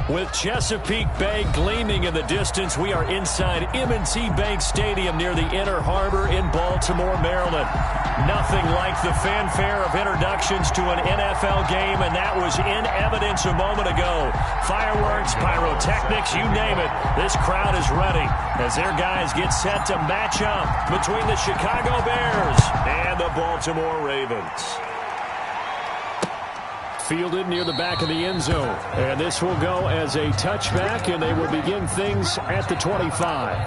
With Chesapeake Bay gleaming in the distance, we are inside M&T Bank Stadium near the Inner Harbor in Baltimore, Maryland. Nothing like the fanfare of introductions to an NFL game, and that was in evidence a moment ago. Fireworks, pyrotechnics, you name it. This crowd is ready as their guys get set to match up between the Chicago Bears and the Baltimore Ravens. Fielded near the back of the end zone. And this will go as a touchback, and they will begin things at the 25.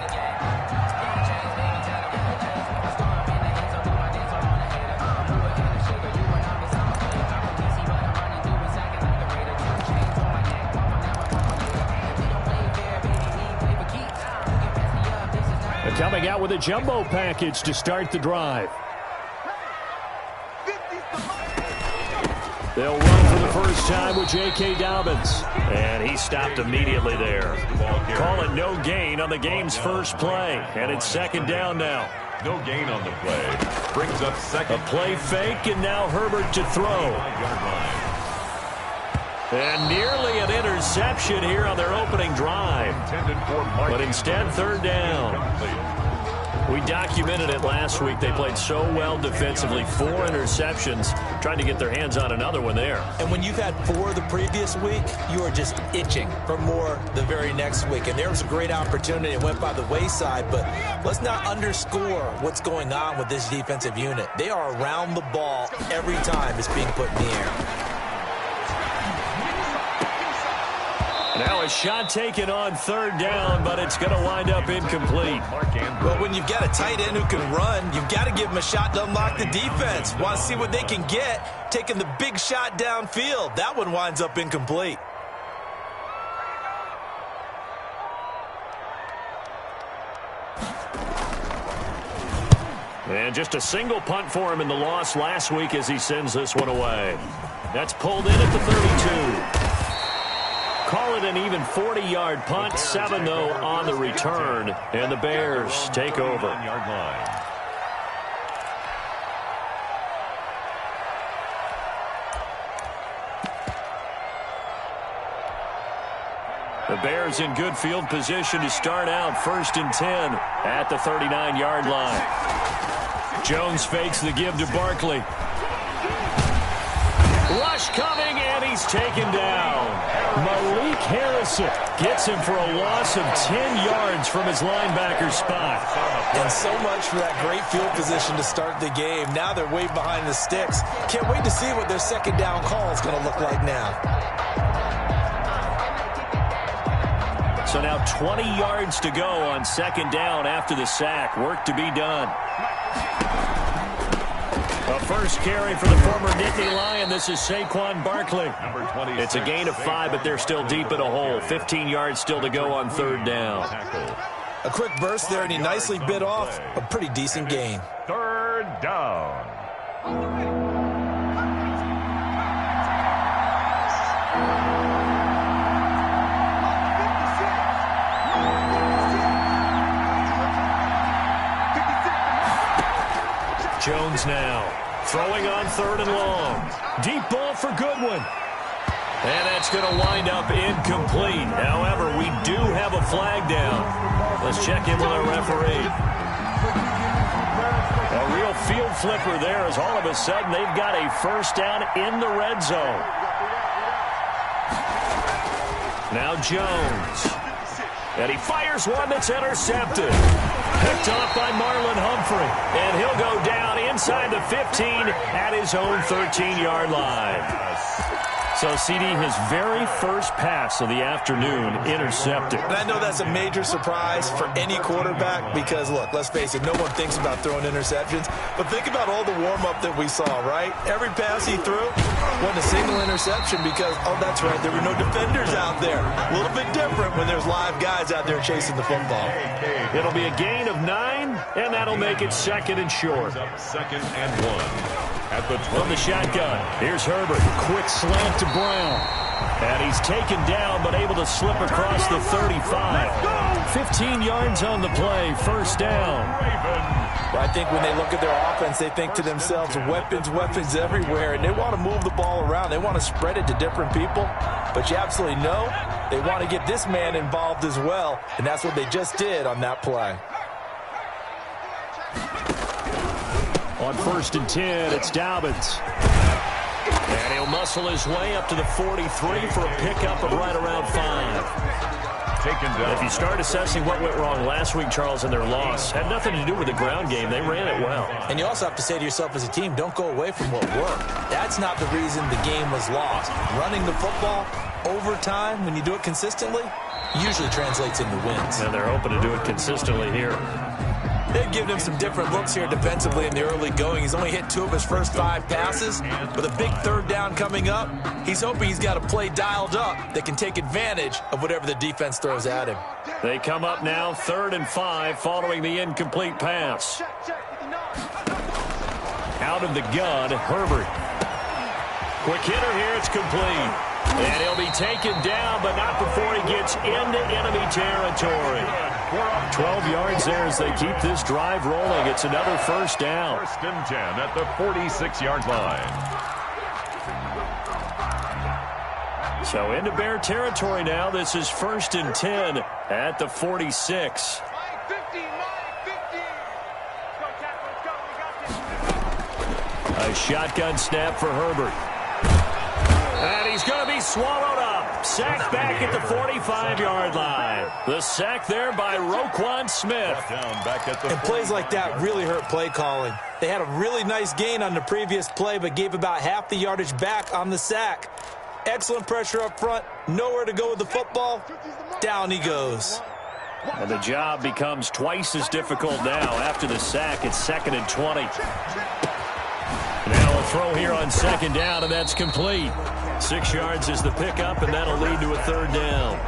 They're coming out with a jumbo package to start the drive. They'll run for the first time with J.K. Dobbins. And he stopped immediately there. Call it no gain on the game's first play. And it's second down now. No gain on the play. Brings up second. A play fake, and now Herbert to throw. And nearly an interception here on their opening drive. But instead, third down. We documented it last week. They played so well defensively. 4 interceptions, trying to get their hands on another one there. And when you've had 4 the previous week, you are just itching for more the very next week. And there was a great opportunity. It went by the wayside, but let's not underscore what's going on with this defensive unit. They are around the ball every time it's being put in the air. Now a shot taken on third down, but it's going to wind up incomplete. Well, when you've got a tight end who can run, you've got to give him a shot to unlock the defense. Want to see what they can get, taking the big shot downfield. That one winds up incomplete. And just a single punt for him in the loss last week as he sends this one away. That's pulled in at the 32. Call it an even 40-yard punt, 7 though on the return, and the Bears take over. The Bears in good field position to start out 1st and 10 at the 39-yard line. Jones fakes the give to Barkley. Rush coming, and he's taken down. Malik Harrison gets him for a loss of 10 yards from his linebacker spot. And so much for that great field position to start the game. Now they're way behind the sticks. Can't wait to see what their second down call is going to look like now. So now 20 yards to go on second down after the sack. Work to be done. A first carry for the former Nittany Lion. This is Saquon Barkley. It's a gain of 5, but they're still deep in a hole. 15 yards still to go on third down. A quick burst there, and he nicely bit off a pretty decent gain. Third down. Jones now throwing on third and long. Deep ball for Goodwin. And that's going to wind up incomplete. However, we do have a flag down. Let's check in with our referee. A real field flipper there as all of a sudden they've got a first down in the red zone. Now Jones. And he fires one that's intercepted. Picked off by Marlon Humphrey. And he'll go down inside the 15 at his own 13-yard line. So, CD, his very first pass of the afternoon intercepted. And I know that's a major surprise for any quarterback because, look, let's face it, no one thinks about throwing interceptions. But think about all the warm-up that we saw, right? Every pass he threw wasn't a single interception because, oh, that's right, there were no defenders out there. A little bit different when there's live guys out there chasing the football. It'll be a gain of 9, and that'll make it second and short. Second and 1. At the From the shotgun, here's Herbert. Quick slant to Brown. And he's taken down, but able to slip across the 35. 15 yards on the play, first down. Well, I think when they look at their offense, they think to themselves, weapons, weapons everywhere, and they want to move the ball around. They want to spread it to different people, but you absolutely know they want to get this man involved as well, and that's what they just did on that play. On 1st and 10, it's Dobbins. And he'll muscle his way up to the 43 for a pickup of right around 5. Taken down. If you start assessing what went wrong last week, Charles, in their loss, had nothing to do with the ground game. They ran it well. And you also have to say to yourself as a team, don't go away from what worked. That's not the reason the game was lost. Running the football over time, when you do it consistently, usually translates into wins. And they're hoping to do it consistently here. They've given him some different looks here defensively in the early going. He's only hit 2 of his first 5 passes. With a big 3rd down coming up, he's hoping he's got a play dialed up that can take advantage of whatever the defense throws at him. They come up now 3rd and 5 following the incomplete pass. Out of the gun, Herbert. Quick hitter here, it's complete. And he'll be taken down, but not before he gets into enemy territory. 12 yards there as they keep this drive rolling. It's another first down. 1st and 10 at the 46-yard line. So into Bear territory now. This is 1st and 10 at the 46. A shotgun snap for Herbert. And he's going to be swallowed up. Sacked back at the 45-yard line. The sack there by Roquan Smith. And plays like that really hurt play calling. They had a really nice gain on the previous play, but gave about half the yardage back on the sack. Excellent pressure up front. Nowhere to go with the football. Down he goes. And the job becomes twice as difficult now after the sack. It's 2nd and 20. Now a throw here on 2nd down, and that's complete. 6 yards is the pickup, and that'll lead to a 3rd down.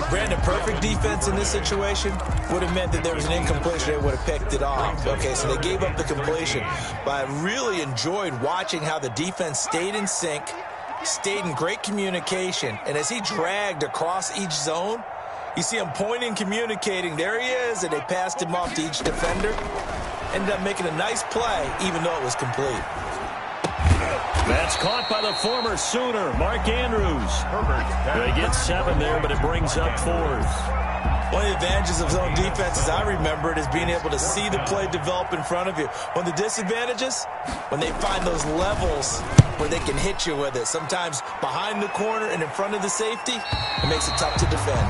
Brandon, perfect defense in this situation would have meant that there was an incompletion. They would have picked it off. Okay, so they gave up the completion. But I really enjoyed watching how the defense stayed in sync, stayed in great communication, and as he dragged across each zone, you see him pointing, communicating. There he is, and they passed him off to each defender. Ended up making a nice play, even though it was complete. That's caught by the former Sooner, Mark Andrews. They get 7 there, but it brings up 4th. One of the advantages of zone defense, as I remember it, is being able to see the play develop in front of you. One of the disadvantages, when they find those levels where they can hit you with it, sometimes behind the corner and in front of the safety, it makes it tough to defend.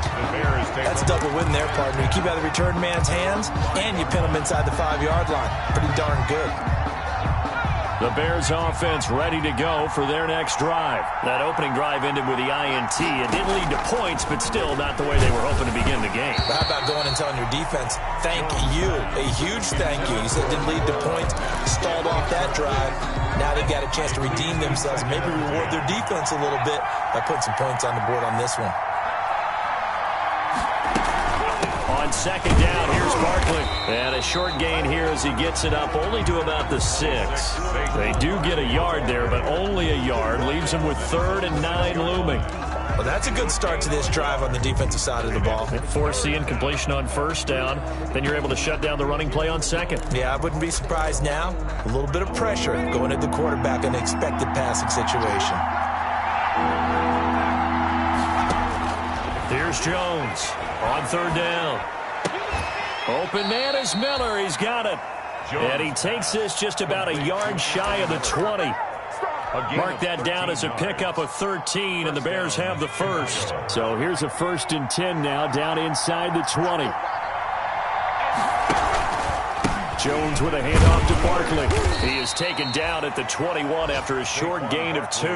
That's a double win there, partner. You keep out of the return man's hands, and you pin them inside the 5-yard line. Pretty darn good. The Bears offense ready to go for their next drive. That opening drive ended with the INT. It didn't lead to points, but still not the way they were hoping to begin the game. But how about going and telling your defense, thank you, a huge thank you. You said it didn't lead to points, stalled off that drive. Now they've got a chance to redeem themselves, maybe reward their defense a little bit by putting some points on the board on this one. On 2nd down, here's Barkley. And a short gain here as he gets it up only to about the 6. They do get a yard there, but only a yard. Leaves them with 3rd and 9 looming. Well, that's a good start to this drive on the defensive side of the ball. Force the incompletion on 1st down. Then you're able to shut down the running play on 2nd. Yeah, I wouldn't be surprised now. A little bit of pressure going at the quarterback in an expected passing situation. Here's Jones on 3rd down. Open man is Miller. He's got it. And he takes this just about a yard shy of the 20. Mark that down as a pickup of 13, and the Bears have the first. So here's a 1st and 10 now, down inside the 20. Jones with a handoff to Barkley. He is taken down at the 21 after a short gain of 2.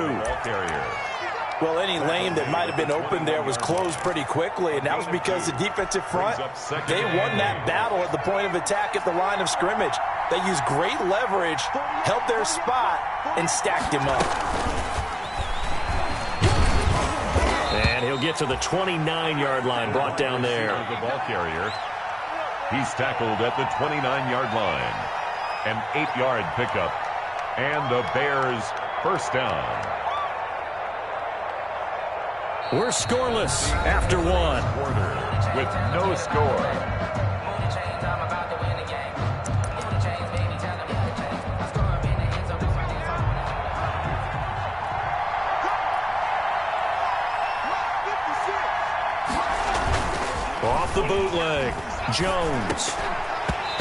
Well, any lane that might have been open there was closed pretty quickly, and that was because the defensive front, they won that battle at the point of attack at the line of scrimmage. They used great leverage, held their spot, and stacked him up. And he'll get to the 29-yard line, brought down there. The ball carrier. He's tackled at the 29-yard line. An 8-yard pickup. And the Bears first down. We're scoreless after one. Quarters with no score. Off the bootleg, Jones.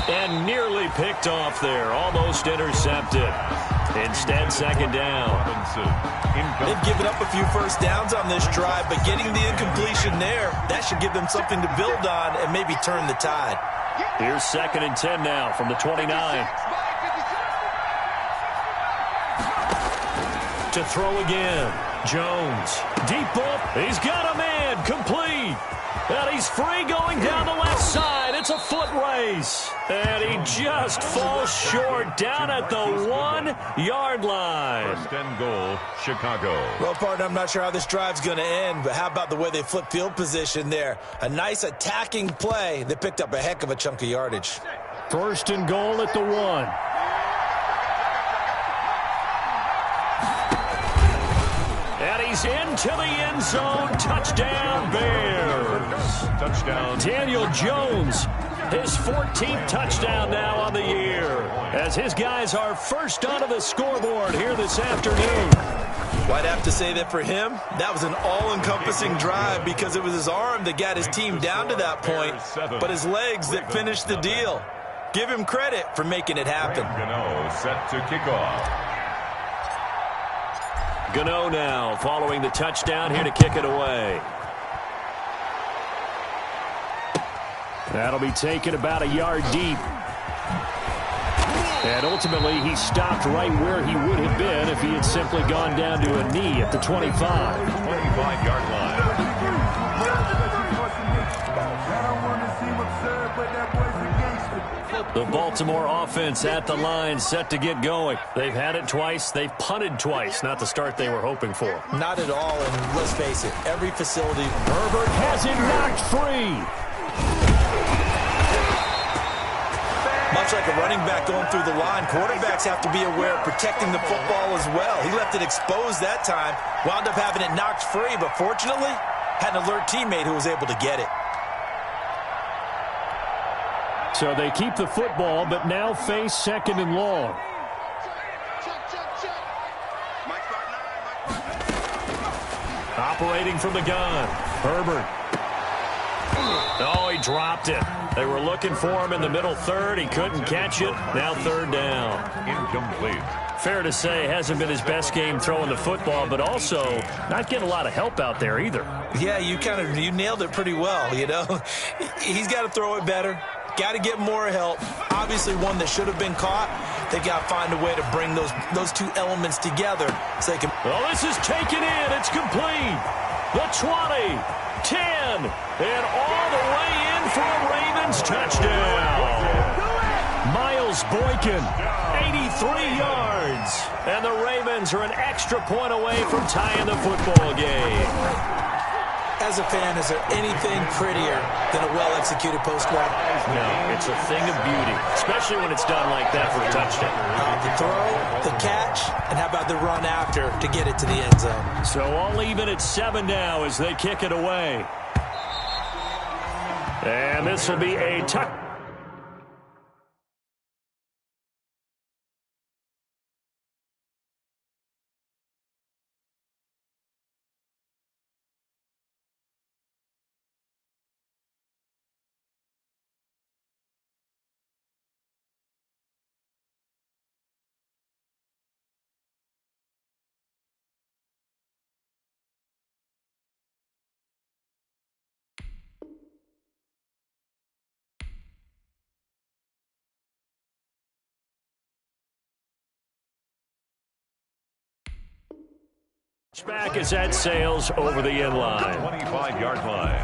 And nearly picked off there, almost intercepted. Instead, second down. They've given up a few first downs on this drive, but getting the incompletion there, that should give them something to build on and maybe turn the tide. Here's 2nd and 10 now from the 29. To throw again, Jones. Deep ball, he's got a man, complete. And he's free going down the left side. It's a foot race. And he just falls short down at the 1-yard line. 1st and goal, Chicago. Well, partner, I'm not sure how this drive's going to end, but how about the way they flip field position there? A nice attacking play. They picked up a heck of a chunk of yardage. 1st and goal at the 1. And he's into the end zone. Touchdown, Bears. Touchdown. Daniel Jones, his 14th touchdown now on the year, as his guys are first onto the scoreboard here this afternoon. Well, I'd have to say that for him, that was an all-encompassing drive because it was his arm that got his team down to that point, but his legs that finished the deal. Give him credit for making it happen. Gano set to kick off. Gano now following the touchdown here to kick it away. That'll be taken about a yard deep. And ultimately, he stopped right where he would have been if he had simply gone down to a knee at the 25. 25-yard line. The Baltimore offense at the line, set to get going. They've had it twice. They've punted twice. Not the start they were hoping for. Not at all, and let's face it, every facility. Herbert has it knocked free. Much like a running back going through the line, quarterbacks have to be aware of protecting the football as well. He left it exposed that time, wound up having it knocked free, but fortunately, had an alert teammate who was able to get it. So they keep the football, but now face 2nd and long. Operating from the gun, Herbert. Oh, he dropped it. They were looking for him in the middle third. He couldn't catch it. Now 3rd down. Incomplete. Fair to say, hasn't been his best game throwing the football, but also not getting a lot of help out there either. Yeah, you nailed it pretty well, you know. He's got to throw it better. Got to get more help. Obviously one that should have been caught. They've got to find a way to bring those two elements together so they can. Well, this is taken in. It's complete. The 20, 10, and all the way in for a Ravens touchdown. Miles Boykin, 83 yards. And the Ravens are an extra point away from tying the football game. As a fan, is there anything prettier than a well-executed post route? No, it's a thing of beauty, especially when it's done like that for a touchdown. The throw, the catch, and how about the run after to get it to the end zone? So all even at 7 now as they kick it away. And this will be a touchdown. Back as that sails over the end line. 25-yard line.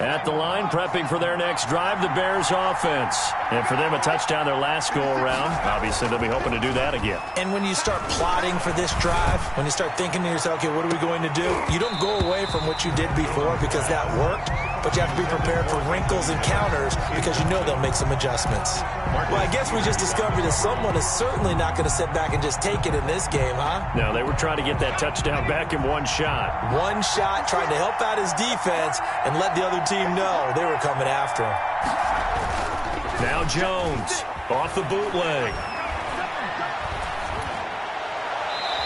At the line, prepping for their next drive, the Bears offense. And for them, a touchdown their last go-around. Obviously, they'll be hoping to do that again. And when you start plotting for this drive, when you start thinking to yourself, okay, what are we going to do? You don't go away from what you did before because that worked. but you have to be prepared for wrinkles and counters because you know they'll make some adjustments. Well, I guess we just discovered that someone is certainly not going to sit back and just take it in this game, huh? No, they were trying to get that touchdown back in one shot. One shot, trying to help out his defense and let the other team know they were coming after him. Now Jones off the bootleg.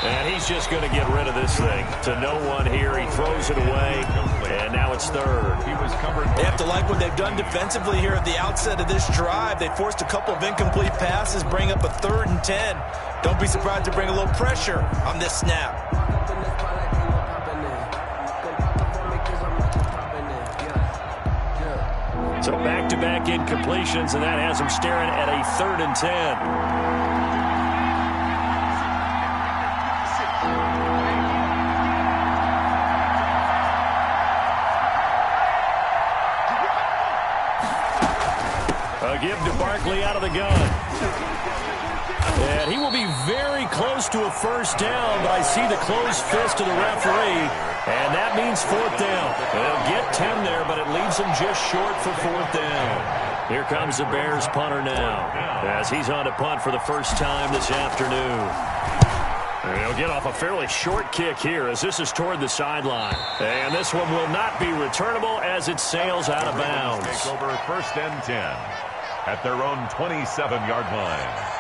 And he's just going to get rid of this thing. To no one here. He throws it away. And now it's third. He was covered. They have to like what they've done defensively here at the outset of this drive. They forced a couple of incomplete passes, bring up a 3rd and 10. Don't be surprised to bring a little pressure on this snap. So back-to-back incompletions, and that has them staring at a 3rd and 10. A give to Barkley out of the gun. And he will be very close to a first down, but I see the closed fist of the referee, and that means 4th down. They'll get 10 there, but it leaves them just short for 4th down. Here comes the Bears punter now, as he's on to punt for the first time this afternoon. And he'll get off a fairly short kick here as this is toward the sideline. And this one will not be returnable as it sails out of bounds. Take over 1st and 10 at their own 27-yard line.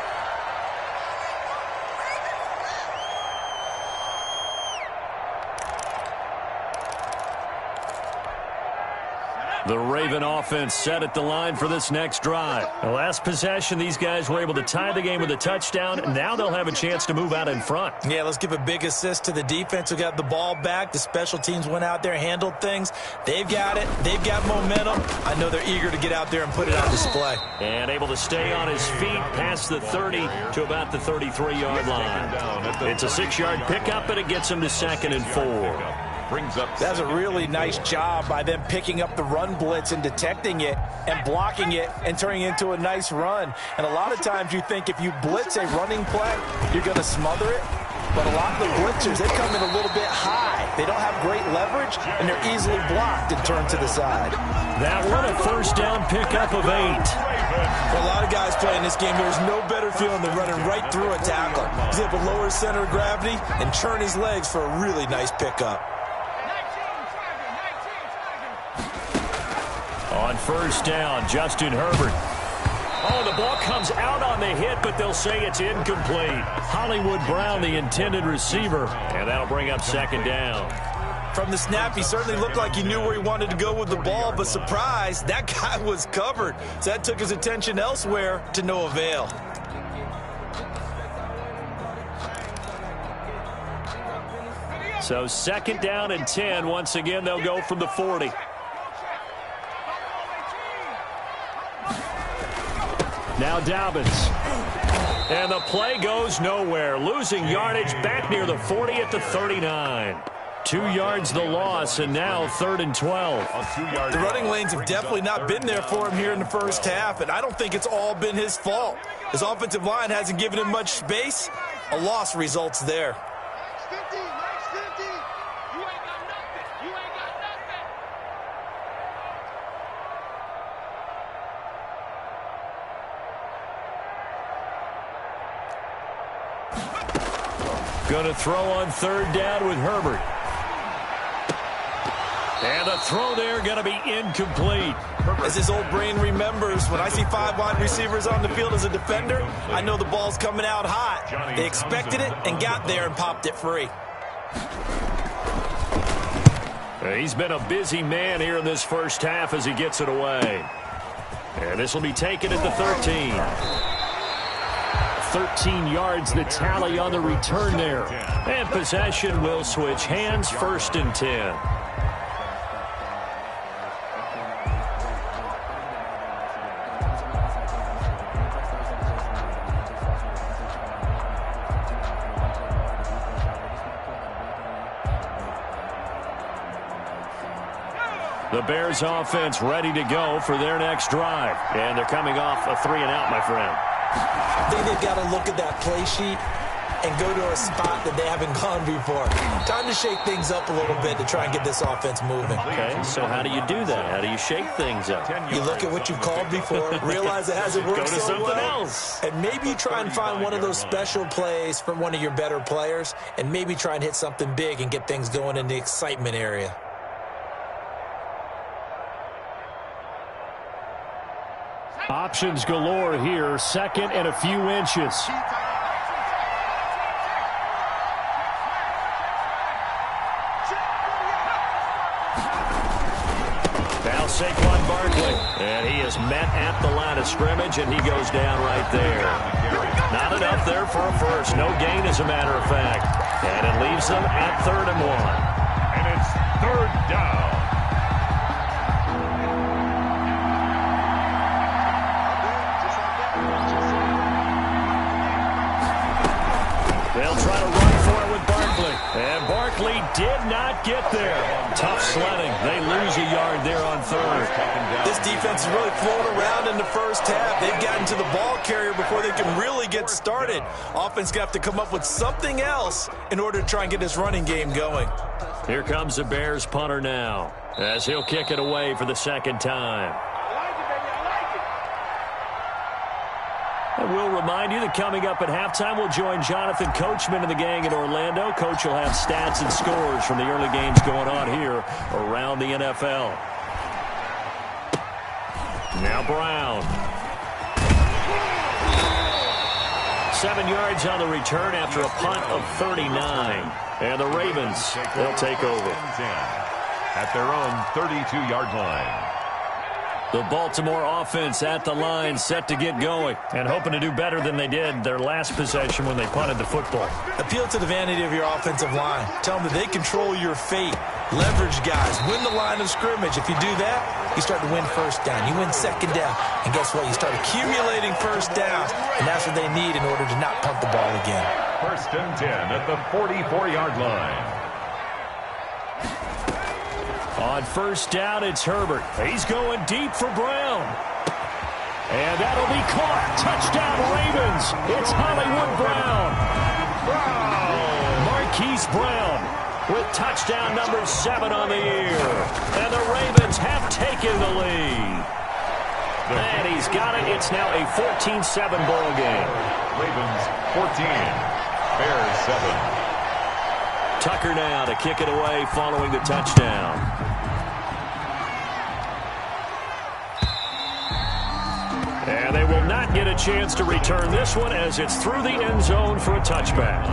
The Raven offense set at the line for this next drive. The last possession, these guys were able to tie the game with a touchdown. Now they'll have a chance to move out in front. Yeah, let's give a big assist to the defense who got the ball back. The special teams went out there, handled things. They've got it. They've got momentum. I know they're eager to get out there and put it on display. And able to stay on his feet past the 30 to about the 33-yard line. It's a 6-yard pickup, and it gets him to 2nd and 4. That's a really nice job by them picking up the run blitz and detecting it and blocking it and turning it into a nice run. And a lot of times you think if you blitz a running play, you're going to smother it. But a lot of the blitzers, they come in a little bit high. They don't have great leverage, and they're easily blocked and turned to the side. That one a first down pickup of 8. For a lot of guys playing this game, there's no better feeling than running right through a tackle. He's able to lower his center of gravity and churn his legs for a really nice pickup. On first down, Justin Herbert. Oh, the ball comes out on the hit, but they'll say it's incomplete. Hollywood Brown, the intended receiver, and that'll bring up 2nd down. From the snap, he certainly looked like he knew where he wanted to go with the ball, but surprise, that guy was covered. So that took his attention elsewhere to no avail. So 2nd down and 10. Once again, they'll go from the 40. Now Dobbins. And the play goes nowhere. Losing yardage back near the 40 at the 39. 2 yards the loss, and now 3rd and 12. The running lanes have definitely not been there for him here in the first half, and I don't think it's all been his fault. His offensive line hasn't given him much space. A loss results there. Going to throw on 3rd down with Herbert. And the throw there going to be incomplete. As his old brain remembers, when I see 5 wide receivers on the field as a defender, I know the ball's coming out hot. They expected it and got there and popped it free. He's been a busy man here in this first half as he gets it away. And this will be taken at the 13. 13 yards the tally on the return there. And possession will switch hands, 1st and 10. The Bears offense ready to go for their next drive. And they're coming off a 3-and-out, my friend. I think they've got to look at that play sheet and go to a spot that they haven't gone before. Time to shake things up a little bit to try and get this offense moving. Okay, so how do you do that? How do you shake things up? You look at what you've called before, realize it hasn't worked Go to so something well, else. and maybe you try and find one of those special plays from one of your better players, and maybe try and hit something big and get things going in the excitement area. Options galore here. Second and a few inches. Now Saquon Barkley. And he is met at the line of scrimmage, and he goes down right there. Not enough there for a first. No gain, as a matter of fact. And it leaves them at 3rd and 1. And it's 3rd down. They'll try to run for it with Barkley. And Barkley did not get there. Tough sledding. They lose a yard there on 3rd. This defense is really flown around in the first half. They've gotten to the ball carrier before they can really get started. Offense got to come up with something else in order to try and get this running game going. Here comes the Bears punter now, as he'll kick it away for the 2nd time. And we'll remind you that coming up at halftime, we'll join Jonathan Coachman and the gang in Orlando. Coach will have stats and scores from the early games going on here around the NFL. Now Brown. 7 yards on the return after a punt of 39. And the Ravens, they'll take over. At their own 32-yard line. The Baltimore offense at the line, set to get going, and hoping to do better than they did their last possession when they punted the football. Appeal to the vanity of your offensive line. Tell them that they control your fate. Leverage guys. Win the line of scrimmage. If you do that, you start to win first down. You win 2nd down. And guess what? You start accumulating first downs, and that's what they need in order to not punt the ball again. 1st and 10 at the 44-yard line. On 1st down, it's Herbert. He's going deep for Brown. And that'll be caught. Touchdown, Ravens. It's Hollywood Brown. Marquise Brown with touchdown number 7 on the year. And the Ravens have taken the lead. And he's got it. It's now a 14-7 ball game. Ravens 14, Bears 7. Tucker now to kick it away following the touchdown. And they will not get a chance to return this one as it's through the end zone for a touchback.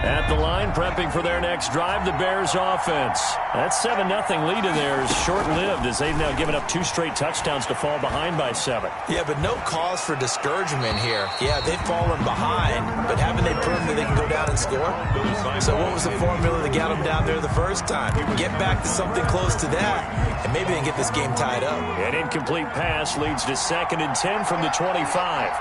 At the line, prepping for their next drive, the Bears offense. That 7-0 lead in there is short-lived as they've now given up 2 straight touchdowns to fall behind by 7. Yeah, but no cause for discouragement here. Yeah, they've fallen behind, but haven't they proven that they can go down and score? So what was the formula that got them down there the first time? Get back to something close to that, and maybe they can get this game tied up. An incomplete pass leads to 2nd and 10 from the 25.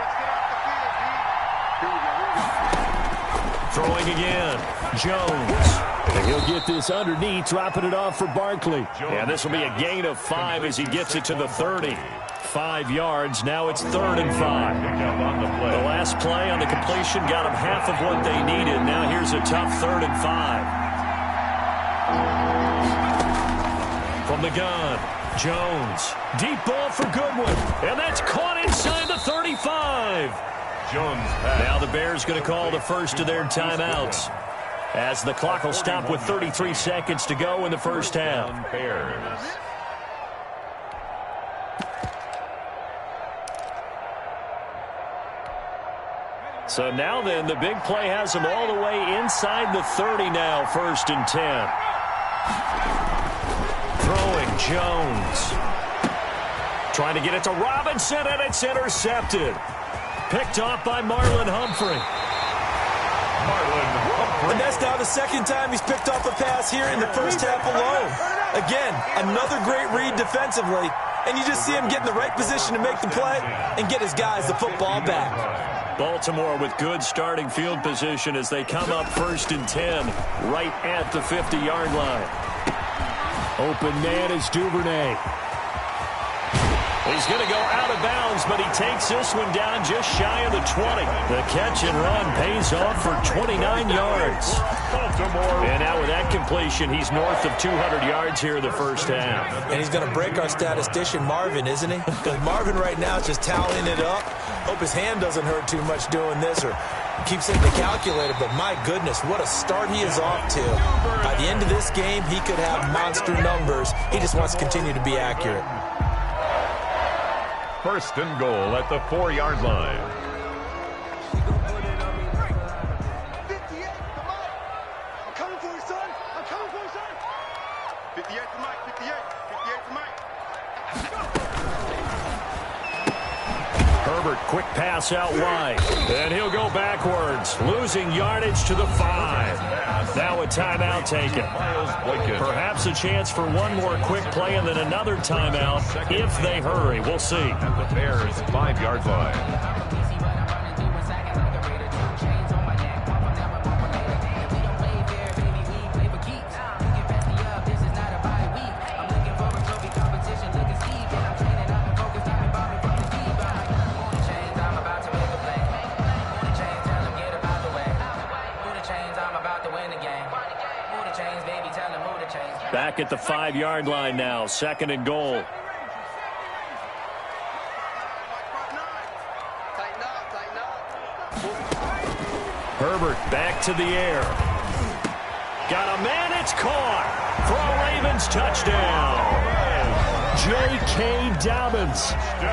Throwing again, Jones. And he'll get this underneath, dropping it off for Barkley. And this will be a gain of 5 as he gets it to the 30. 5 yards, now it's 3rd and 5. The last play on the completion got them half of what they needed. Now here's a tough 3rd and 5. From the gun, Jones. Deep ball for Goodwin. And that's caught inside the 35. Jones. Now the Bears going to call the first of their timeouts as the clock will stop with 33 seconds to go in the first half. Bears. So now then, the big play has them all the way inside the 30 now, 1st and 10. Throwing Jones. Trying to get it to Robinson, and it's intercepted. Picked off by Marlon Humphrey. And that's now the 2nd time he's picked off a pass here in the first half alone. Again, another great read defensively, and you just see him get in the right position to make the play and get his guys the football back. Baltimore with good starting field position as they come up 1st and 10 right at the 50-yard line. Open man is Duvernay. He's going to go out of bounds, but he takes this one down just shy of the 20. The catch and run pays off for 29 yards. And now with that completion, he's north of 200 yards here in the first half. And he's going to break our statistician, Marvin, isn't he? Because Marvin right now is just tallying it up. Hope his hand doesn't hurt too much doing this or keeps hitting the calculator, but my goodness, what a start he is off to. By the end of this game, he could have monster numbers. He just wants to continue to be accurate. First and goal at the 4-yard line. I'm coming for you, son. I'm coming for you, son. 58 to Mike, 58 to Mike. Herbert, quick pass out wide. And he'll go backwards, losing yardage to the 5. Now a timeout taken. Perhaps a chance for one more quick play and then another timeout if they hurry. We'll see. At the Bears' 5-yard line. Back at the 5-yard line now, second and goal. Herbert back to the air. Got a man, it's caught for a Ravens touchdown. J.K. Dobbins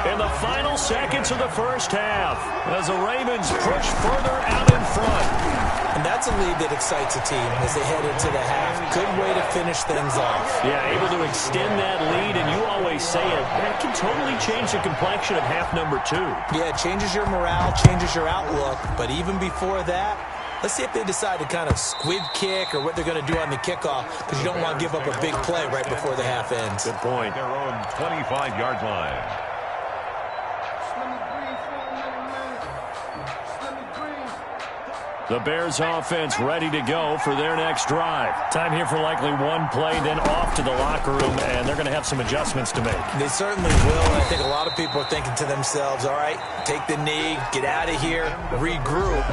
in the final seconds of the first half as the Ravens push further out in front. And that's a lead that excites a team as they head into the half. Good way to finish things off. Yeah, able to extend that lead, and you always say it, that can totally change the complexion of half number 2. Yeah, it changes your morale, changes your outlook, but even before that, let's see if they decide to kind of squib kick or what they're going to do on the kickoff, because you don't want to give up a big play right before the half ends. Good point. Their own 25-yard line. The Bears offense ready to go for their next drive. Time here for likely one play, then off to the locker room, and they're going to have some adjustments to make. They certainly will, and I think a lot of people are thinking to themselves, all right, take the knee, get out of here, regroup.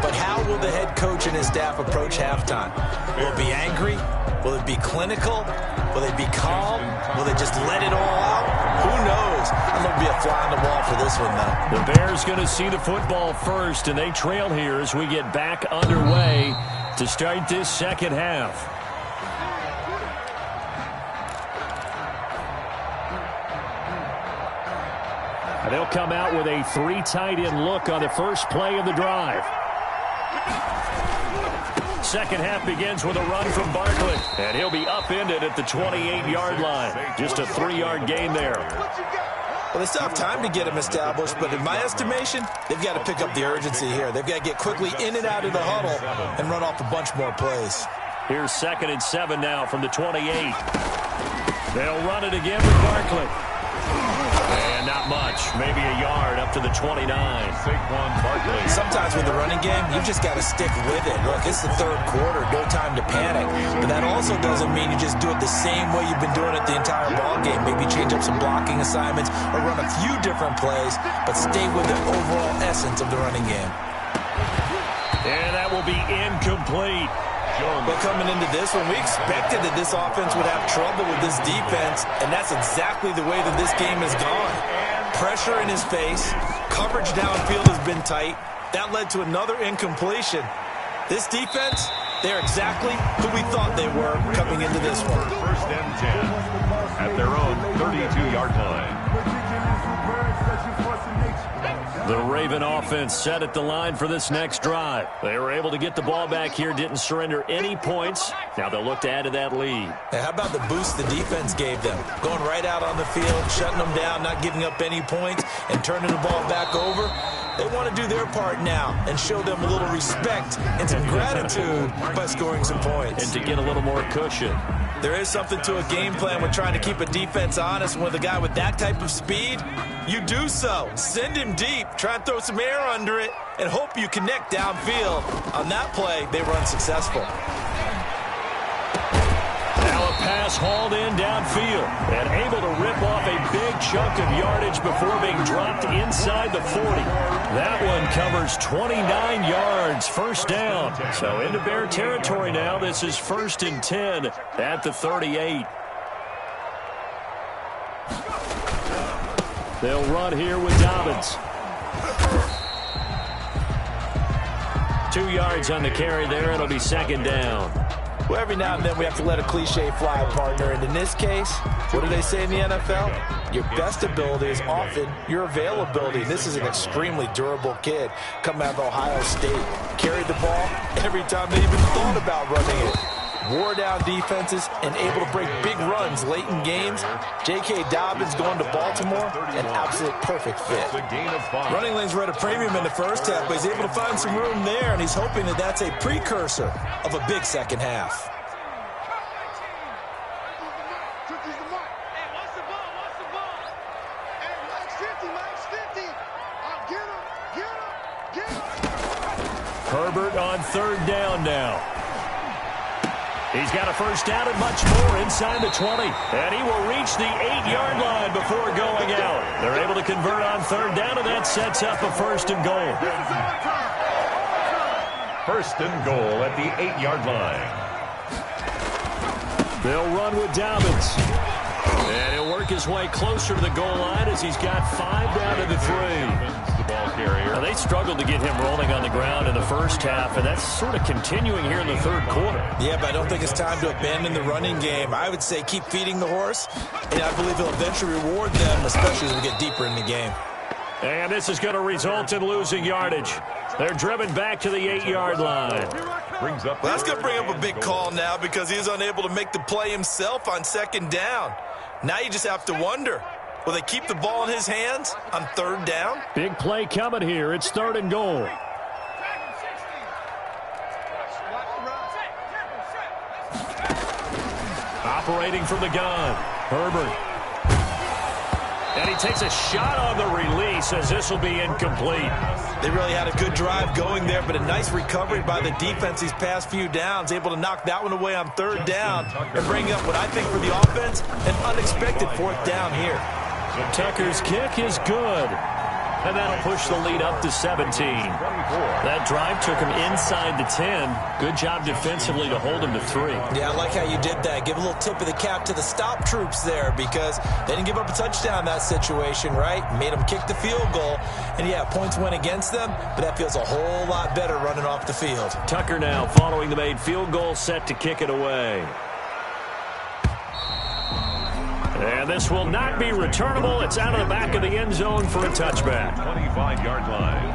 But how will the head coach and his staff approach halftime? Will it be angry? Will it be clinical? Will they be calm? Will they just let it all out? Who knows? I'm going to be a fly on the wall for this one, though. The Bears going to see the football first, and they trail here as we get back underway to start this second half. And they'll come out with a 3 tight end look on the first play of the drive. Second half begins with a run from Barkley, and he'll be upended at the 28-yard line. Just a 3-yard gain there. Well, they still have time to get him established, but in my estimation, they've got to pick up the urgency here. They've got to get quickly in and out of the huddle and run off a bunch more plays. Here's 2nd and 7 now from the 28. They'll run it again with Barkley. And not much, maybe a yard up to the 29. Sometimes with the running game, you've just got to stick with it. Look, it's the third quarter, no time to panic. But that also doesn't mean you just do it the same way you've been doing it the entire ball game. Maybe change up some blocking assignments or run a few different plays, but stay with the overall essence of the running game. And that will be incomplete. But coming into this one, we expected that this offense would have trouble with this defense, and that's exactly the way that this game has gone. Pressure in his face, coverage downfield has been tight. That led to another incompletion. This defense, they're exactly who we thought they were coming into this one. First and 10 at their own 32-yard line. The Raven offense set at the line for this next drive. They were able to get the ball back here, didn't surrender any points. Now they'll look to add to that lead. Now, how about the boost the defense gave them? Going right out on the field, shutting them down, not giving up any points, and turning the ball back over. They want to do their part now and show them a little respect and some gratitude by scoring some points. And to get a little more cushion. There is something to a game plan with trying to keep a defense honest. With a guy with that type of speed, you do so. Send him deep, try and throw some air under it, and hope you connect downfield. On that play, they run successful. Now a pass hauled in downfield and able to rip off a big chunk of yardage before being dropped inside the 40. That one covers 29 yards, first down. So into Bear territory now. This is 1st and 10 at the 38. They'll run here with Dobbins. 2 yards on the carry there. It'll be 2nd down. Well, every now and then we have to let a cliche fly, partner. And in this case, what do they say in the NFL? Your best ability is often your availability. This is an extremely durable kid coming out of Ohio State. Carried the ball every time they even thought about running it. Wore down defenses and able to break big runs late in games. J.K. Dobbins going to Baltimore, an absolute perfect fit. Running lanes were at a premium in the first half, but he's able to find some room there, and he's hoping that that's a precursor of a big second half. Herbert on 3rd down now. He's got a first down and much more inside the 20. And he will reach the 8-yard line before going out. They're able to convert on 3rd down, and that sets up a 1st and goal. 1st and goal at the 8-yard line. They'll run with Dobbins. And he'll work his way closer to the goal line as he's got 5 down to the 3. The ball carrier. Now, they struggled to get him rolling on the ground in the first half, and that's sort of continuing here in the 3rd quarter. Yeah, but I don't think it's time to abandon the running game. I would say keep feeding the horse, and I believe he'll eventually reward them, especially as we get deeper in the game. And this is going to result in losing yardage. They're driven back to the 8-yard line. Well, that's going to bring up a big call now because he was unable to make the play himself on 2nd down. Now you just have to wonder, will they keep the ball in his hands on 3rd down? Big play coming here. It's 3rd and goal. Operating from the gun, Herbert. And he takes a shot on the release as this will be incomplete. They really had a good drive going there, but a nice recovery by the defense these past few downs, able to knock that one away on 3rd down and bring up what I think for the offense, an unexpected 4th down here. Tucker's kick is good. And that'll push the lead up to 17. That drive took him inside the 10. Good job defensively to hold him to 3. Yeah, I like how you did that. Give a little tip of the cap to the stop troops there because they didn't give up a touchdown in that situation, right? Made them kick the field goal. And, yeah, points went against them, but that feels a whole lot better running off the field. Tucker now following the made field goal, set to kick it away. And this will not be returnable. It's out of the back of the end zone for a touchback. 25-yard line.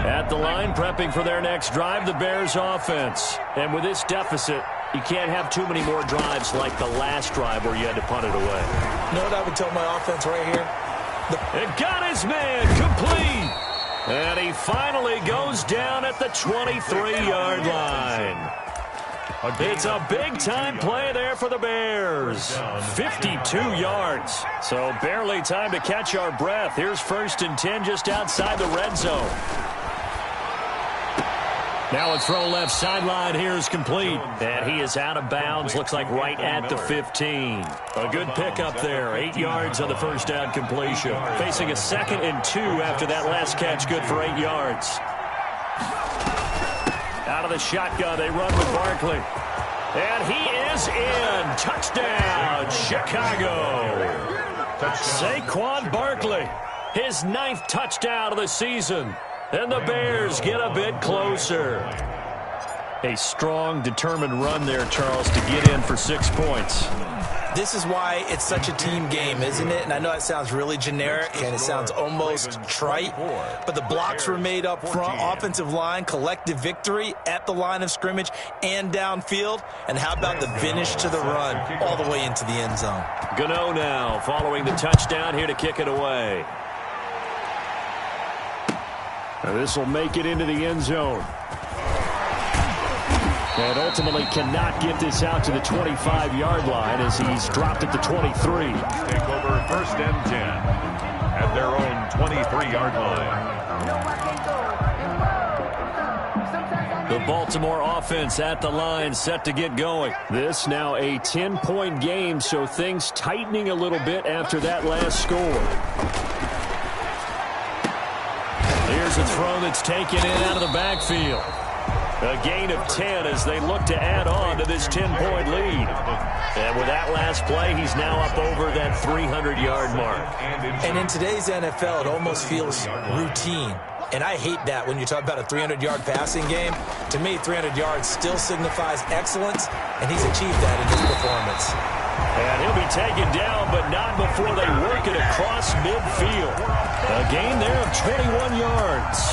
At the line, prepping for their next drive, the Bears offense. And with this deficit, you can't have too many more drives like the last drive where you had to punt it away. You know what I would tell my offense right here? It got his man complete. And he finally goes down at the 23-yard line. It's a big-time play there for the Bears. 52 yards. So barely time to catch our breath. Here's 1st and 10 just outside the red zone. Now a throw left sideline here is complete. And he is out of bounds. Looks like right at the 15. A good pickup there. 8 yards on the first down completion. Facing a 2nd and 2 after that last catch. Good for 8 yards. Out of the shotgun, they run with Barkley. And he is in. Touchdown, Chicago. Saquon Barkley, his 9th touchdown of the season. And the Bears get a bit closer. A strong, determined run there, Charles, to get in for 6 points. This is why it's such a team game, isn't it? And I know it sounds really generic and it sounds almost trite, but the blocks were made up front, offensive line, collective victory at the line of scrimmage and downfield. And how about the finish to the run all the way into the end zone? Gano now following the touchdown here to kick it away. Now this will make it into the end zone. And ultimately cannot get this out to the 25-yard line as he's dropped at the 23. Take over 1st and 10 at their own 23-yard line. The Baltimore offense at the line, set to get going. This now a 10-point game, so things tightening a little bit after that last score. Here's a throw that's taken in out of the backfield. A gain of 10 as they look to add on to this 10-point lead. And with that last play, he's now up over that 300-yard mark. And in today's NFL, it almost feels routine. And I hate that when you talk about a 300-yard passing game. To me, 300 yards still signifies excellence, and he's achieved that in his performance. And he'll be taken down, but not before they work it across midfield. A gain there of 21 yards.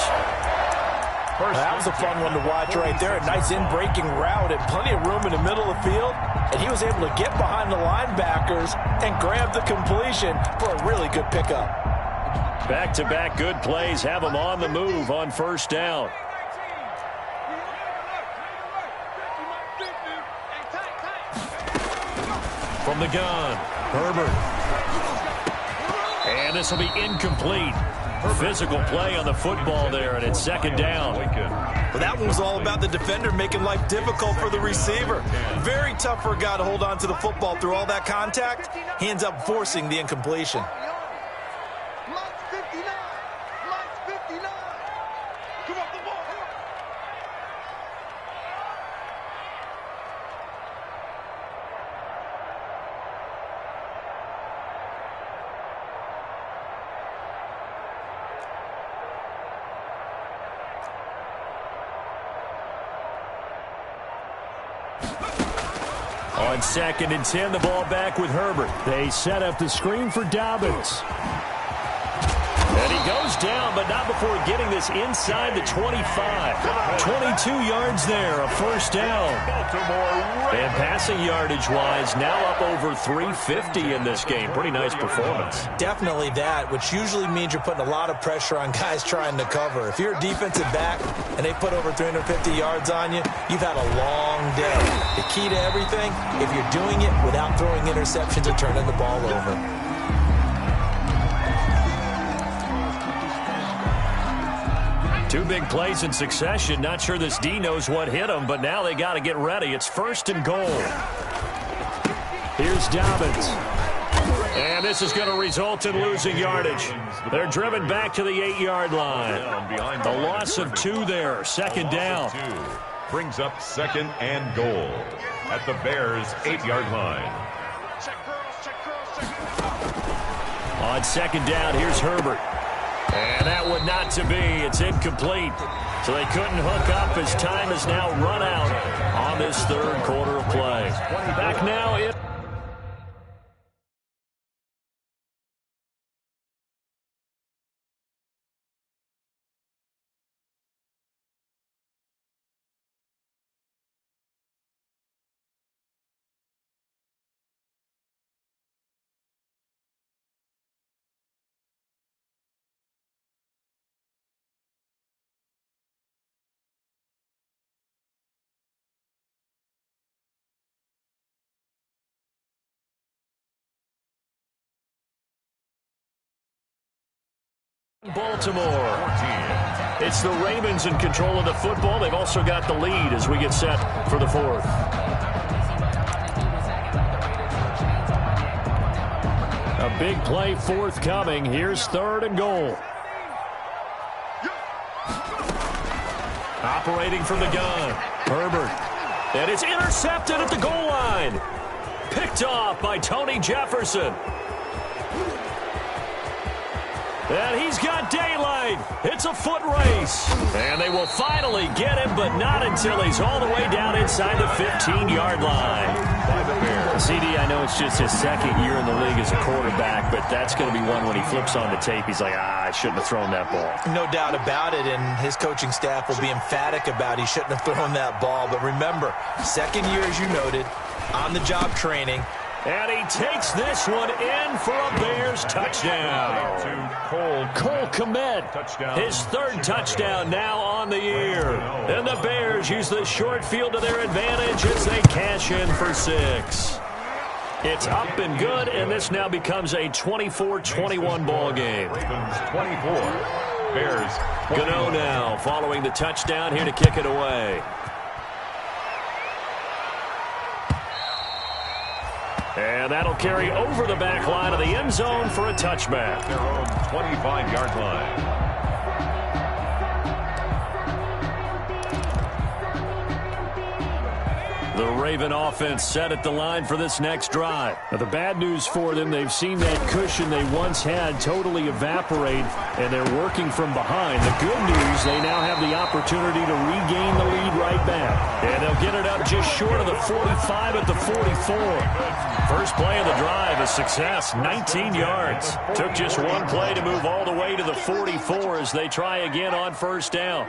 That was a fun one to watch right there. A nice in-breaking route and plenty of room in the middle of the field. And he was able to get behind the linebackers and grab the completion for a really good pickup. Back-to-back good plays have him on the move on first down. From the gun, Herbert. And this will be incomplete. Physical play on the football there, and it's second down. Well, that one was all about the defender making life difficult for the receiver. Very tough for a guy to hold on to the football through all that contact. He ends up forcing the incompletion. On 2nd and 10, the ball back with Herbert. They set up the screen for Dobbins. And he goes down, but not before getting this inside the 25. 22 yards there, a first down. And passing yardage-wise, now up over 350 in this game. Pretty nice performance. Definitely that, which usually means you're putting a lot of pressure on guys trying to cover. If you're a defensive back and they put over 350 yards on you, you've had a long day. The key to everything, if you're doing it without throwing interceptions or turning the ball over. Two big plays in succession. Not sure this D knows what hit him, but now they got to get ready. It's 1st and goal. Here's Dobbins. And this is going to result in losing yardage. They're driven back to the 8-yard line. A loss of 2 there. Second down. Brings up 2nd and goal at the Bears' 8-yard line. On 2nd down, here's Herbert. And that would not to be. It's incomplete. So they couldn't hook up as time is now run out on this 3rd quarter of play. Back now in. Baltimore. It's the Ravens in control of the football. They've also got the lead as we get set for the 4th. A big play forthcoming. Here's 3rd and goal. Operating from the gun, Herbert. And it's intercepted at the goal line. Picked off by Tony Jefferson. And he's got daylight. It's a foot race. And they will finally get him, but not until he's all the way down inside the 15-yard line. By the Bears. CD, I know it's just his 2nd year in the league as a quarterback, but that's going to be one when he flips on the tape. He's like, I shouldn't have thrown that ball. No doubt about it, and his coaching staff will be emphatic about he shouldn't have thrown that ball. But remember, 2nd year, as you noted, on-the-job training. And he takes this one in for a Bears touchdown. Cole Kmet, his 3rd touchdown now on the year. And the Bears use the short field to their advantage as they cash in for 6. It's up and good, and this now becomes a 24-21 ball game. Ravens 24, Bears. Gano now following the touchdown here to kick it away. And that'll carry over the back line of the end zone for a touchback. Their own 25-yard line. The Raven offense set at the line for this next drive. Now, the bad news for them, they've seen that cushion they once had totally evaporate, and they're working from behind. The good news, they now have the opportunity to regain the lead right back. And they'll get it up just short of the 45 at the 44. First play of the drive, a success, 19 yards. Took just one play to move all the way to the 44 as they try again on first down.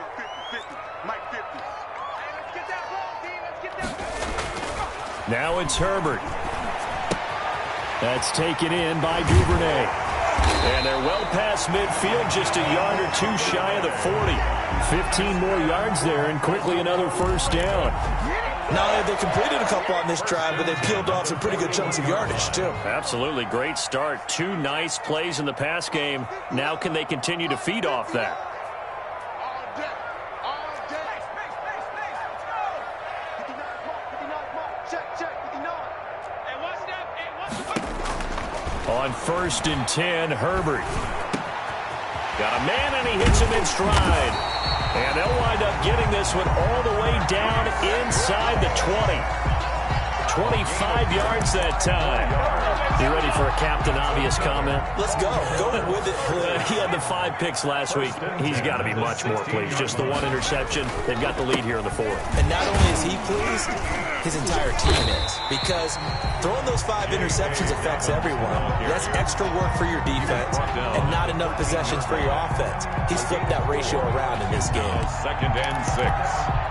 Now it's Herbert. That's taken in by Duvernay. And they're well past midfield, just a yard or two shy of the 40. 15 more yards there, and quickly another first down. Now they completed a couple on this drive, but they peeled off some pretty good chunks of yardage, too. Absolutely great start. Two nice plays in the pass game. Now can they continue to feed off that? On 1st and 10, Herbert. Got a man, and he hits him in stride. And they'll wind up getting this one all the way down inside the 20. 25 yards that time. You ready for a Captain Obvious comment? Let's go. Go with it. He had the 5 picks last week. He's got to be much more pleased. Just the one interception. They've got the lead here in the 4th. And not only is he pleased, his entire team is. Because throwing those 5 interceptions affects everyone. That's extra work for your defense and not enough possessions for your offense. He's flipped that ratio around in this game. 2nd and 6.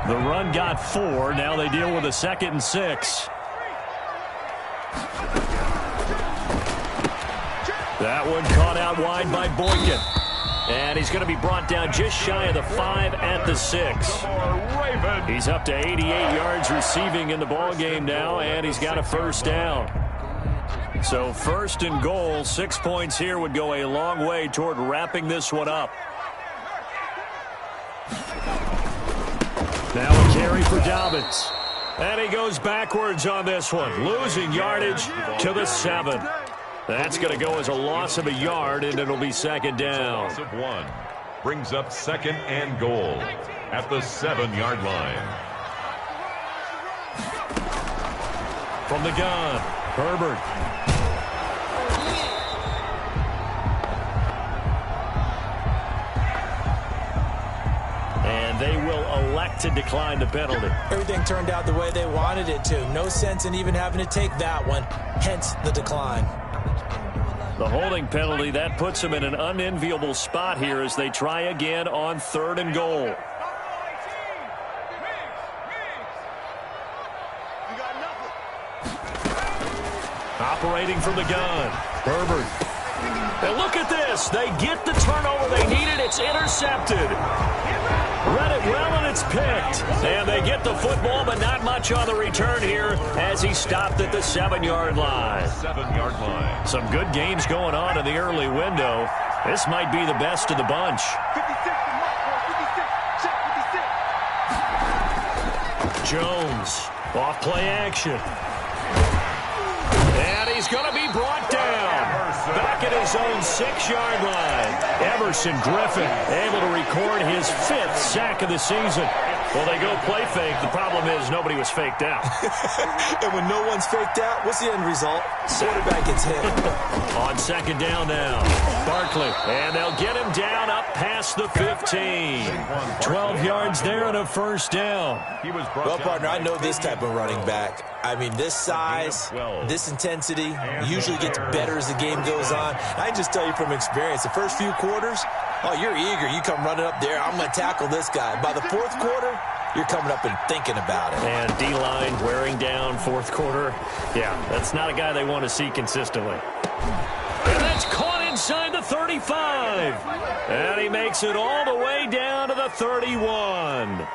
The run got 4. Now they deal with a 2nd and 6. That one caught out wide by Boykin. And he's going to be brought down just shy of the 5 at the 6. He's up to 88 yards receiving in the ball game now, and he's got a first down. So 1st and goal, 6 points here would go a long way toward wrapping this one up. Now a carry for Dobbins. And he goes backwards on this one, losing yardage to the 7. That's going to go as a loss of a yard, and it'll be 2nd down. Loss of 1 brings up 2nd and goal at the 7-yard line. From the gun, Herbert. And they will elect to decline the penalty. Everything turned out the way they wanted it to. No sense in even having to take that one, hence the decline. The holding penalty, that puts them in an unenviable spot here as they try again on 3rd and goal. Operating from the gun, Herbert. And look at this. They get the turnover they needed. It's intercepted. Read it well, and it's picked. And they get the football, but not much on the return here as he stopped at the 7-yard line. 7-yard line. Some good games going on in the early window. This might be the best of the bunch. Jones, off play action. And he's going to be brought down. Back at his own 6-yard line. Everson Griffin able to record his 5th sack of the season. Well, they go play fake. The problem is nobody was faked out. And when no one's faked out, what's the end result? Quarterback gets hit. On 2nd down now, Barkley. And they'll get him down up past the 15. 12 yards there and a first down. Well, partner, I know this type of running back. I mean, this size, this intensity usually gets better as the game goes on. I can just tell you from experience, the first few quarters, oh, you're eager. You come running up there, I'm going to tackle this guy. By the 4th quarter, you're coming up and thinking about it. And D-line wearing down 4th quarter. Yeah, that's not a guy they want to see consistently. And that's caught inside the 35. And he makes it all the way down to the 31.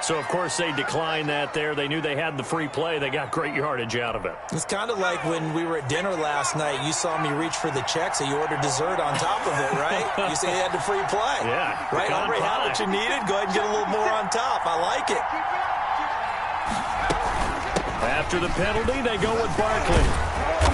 So, of course, they declined that there. They knew they had the free play. They got great yardage out of it. It's kind of like when we were at dinner last night. You saw me reach for the check, so you ordered dessert on top of it, right? You say you had the free play. Yeah. Right? Already had what you needed. Go ahead and get a little more on top. I like it. After the penalty, they go with Barkley.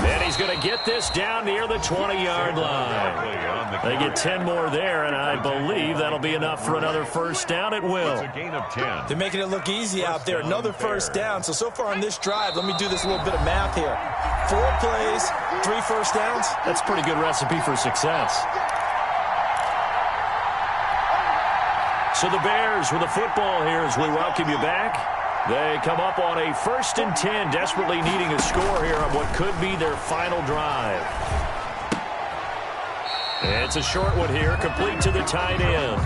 And he's going to get this down near the 20-yard line. They get 10 more there, and I believe that'll be enough for another first down at will. It's a gain of 10. They're making it look easy out there. Another first down. So far on this drive, let me do this little bit of math here. 4 plays, 3 first downs. That's a pretty good recipe for success. So the Bears with the football here as we welcome you back. They come up on a 1st and 10, desperately needing a score here on what could be their final drive. It's a short one here, complete to the tight end.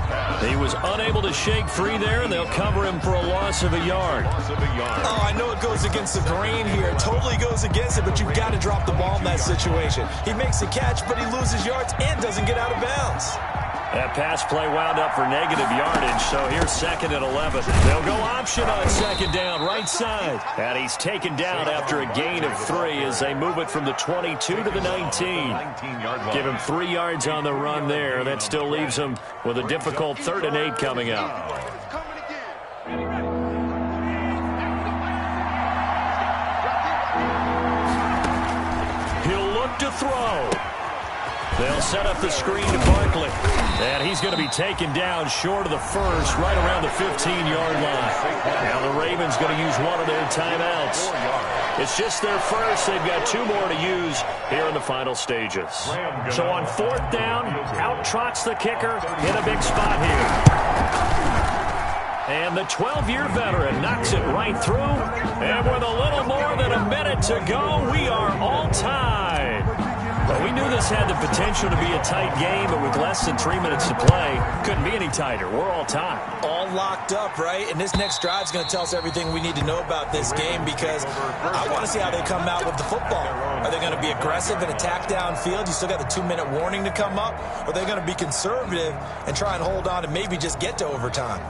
He was unable to shake free there, and they'll cover him for a loss of a yard. Oh, I know it goes against the grain here. It totally goes against it, but you've got to drop the ball in that situation. He makes a catch, but he loses yards and doesn't get out of bounds. That pass play wound up for negative yardage, so here's 2nd and 11. They'll go option on 2nd down, right side. And he's taken down after a gain of 3 as they move it from the 22 to the 19. Give him 3 yards on the run there. That still leaves him with a difficult 3rd and 8 coming up. He'll look to throw. They'll set up the screen to Barkley. And he's going to be taken down short of the first, right around the 15-yard line. Now the Ravens going to use one of their timeouts. It's just their first. They've got 2 more to use here in the final stages. So on 4th down, out trots the kicker in a big spot here. And the 12-year veteran knocks it right through. And with a little more than a minute to go, we are all tied. Well, we knew this had the potential to be a tight game, but with less than 3 minutes to play, couldn't be any tighter. We're all tied. All locked up, right? And this next drive is going to tell us everything we need to know about this game because I want to see how they come out with the football. Are they going to be aggressive and attack downfield? You still got the 2-minute warning to come up? Or are they going to be conservative and try and hold on and maybe just get to overtime?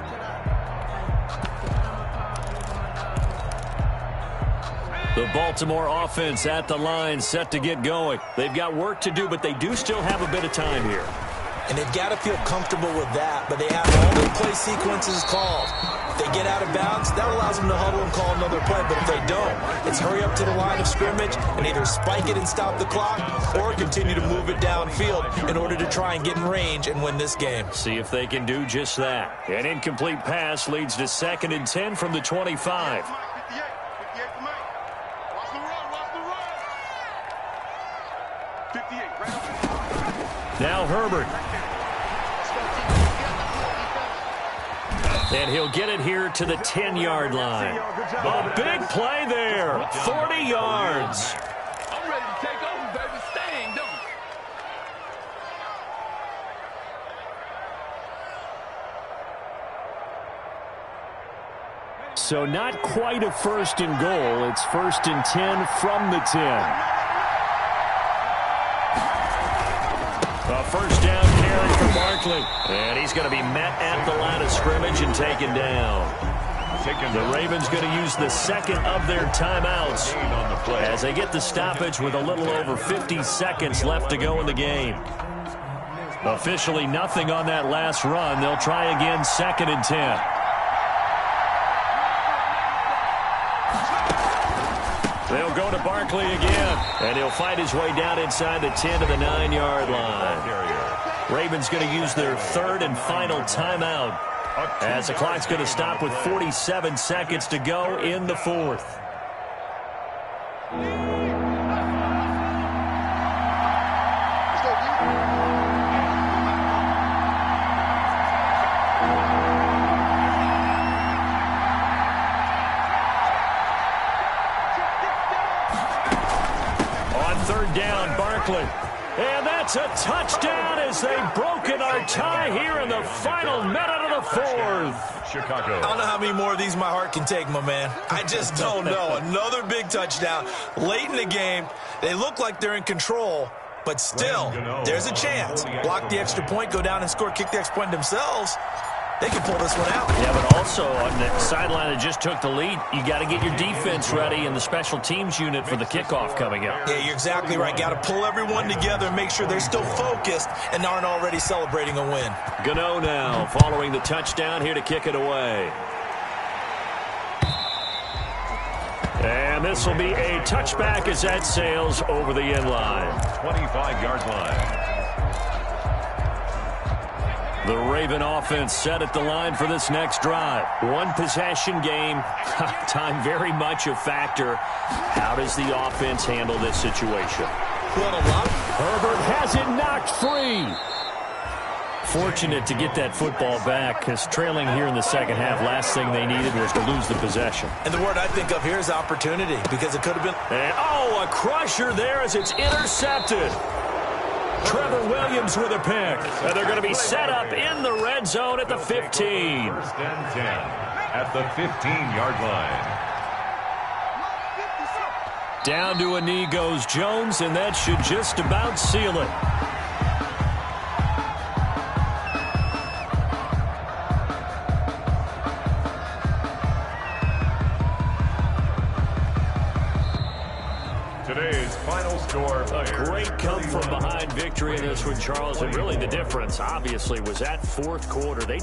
The Baltimore offense at the line, set to get going. They've got work to do, but they do still have a bit of time here. And they've got to feel comfortable with that, but they have all their play sequences called. If they get out of bounds, that allows them to huddle and call another play, but if they don't, it's hurry up to the line of scrimmage and either spike it and stop the clock or continue to move it downfield in order to try and get in range and win this game. See if they can do just that. An incomplete pass leads to 2nd and 10 from the 25. Now Herbert. And he'll get it here to the 10-yard line. A big play there. 40 yards. I'm ready to take over, baby. Staying, don't you? So not quite a 1st and goal. It's 1st and 10 from the 10. A 1st down carry for Barkley. And he's going to be met at the line of scrimmage and taken down. The Ravens going to use the 2nd of their timeouts as they get the stoppage with a little over 50 seconds left to go in the game. Officially nothing on that last run. They'll try again 2nd and 10. They'll go to Barkley again, and he'll fight his way down inside the 10 to the 9-yard line. Ravens going to use their 3rd and final timeout as the clock's going to stop with 47 seconds to go in the 4th. And that's a touchdown as they've broken our tie here in the final minute of the 4th. Chicago. I don't know how many more of these my heart can take, my man. I just don't know. Another big touchdown late in the game. They look like they're in control, but still, there's a chance. Block the extra point, go down and score, kick the extra point themselves. they can pull this one out. Yeah, but also on the sideline that just took the lead, you got to get your defense ready and the special teams unit for the kickoff coming up. Yeah, you're exactly right. Got to pull everyone together and make sure they're still focused and aren't already celebrating a win. Gano now following the touchdown here to kick it away. And this will be a touchback as that sails over the end line. 25-yard line. The Raven offense set at the line for this next drive. One possession game. Time very much a factor. How does the offense handle this situation? Herbert has it knocked free. Fortunate to get that football back, because trailing here in the second half, last thing they needed was to lose the possession. And the word I think of here is opportunity, because it could have been... And, a crusher there as it's intercepted. Trevor Williams with a pick. And they're going to be set up in the red zone at the 15. First and 10 at the 15-yard line. Down to a knee goes Jones, and that should just about seal it. Today's final score. A great come-from-behind victory in this one, Charles. And really the difference, obviously, was that fourth quarter. They